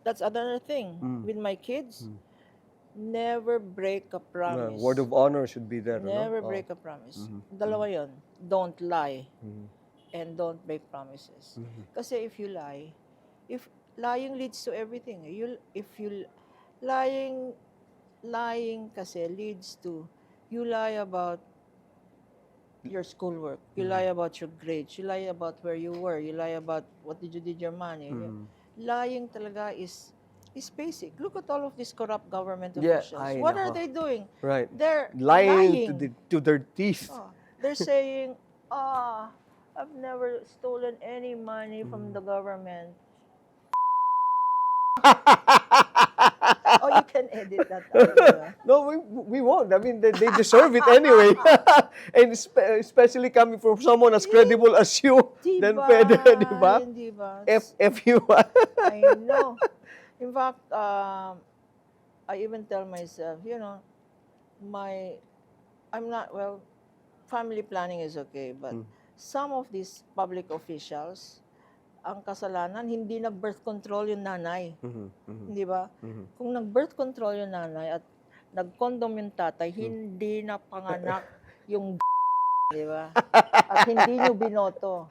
that's another thing. With my kids, never break a promise. Word of honor should be there, Never no? break a promise. Dalawa yon. Don't lie and don't break promises. Kasi if you lie, if lying leads to everything. Lying kasi leads to, you lie about your schoolwork, you lie about your grades, you lie about where you were, you lie about what did you did your money. Lying talaga is basic. Look at all of these corrupt government Yeah, officials. ay, What are nako. they doing? Right. They're Lying lying. to their teeth. Oh, they're saying, I've never stolen any money from the government. Oh, you can edit that out, diba? No, we won't. I mean, they deserve it anyway. And especially coming from someone as credible as you, then Diba? pwede, di ba? Hindi ba? F you. I know. In fact, I even tell myself, I'm not, well, family planning is okay, but some of these public officials, ang kasalanan, hindi nag-birth control yung nanay. Hindi ba? Kung nag-birth control yung nanay at nag-condom yung tatay, hindi na panganak yung di ba? At hindi nyo binoto.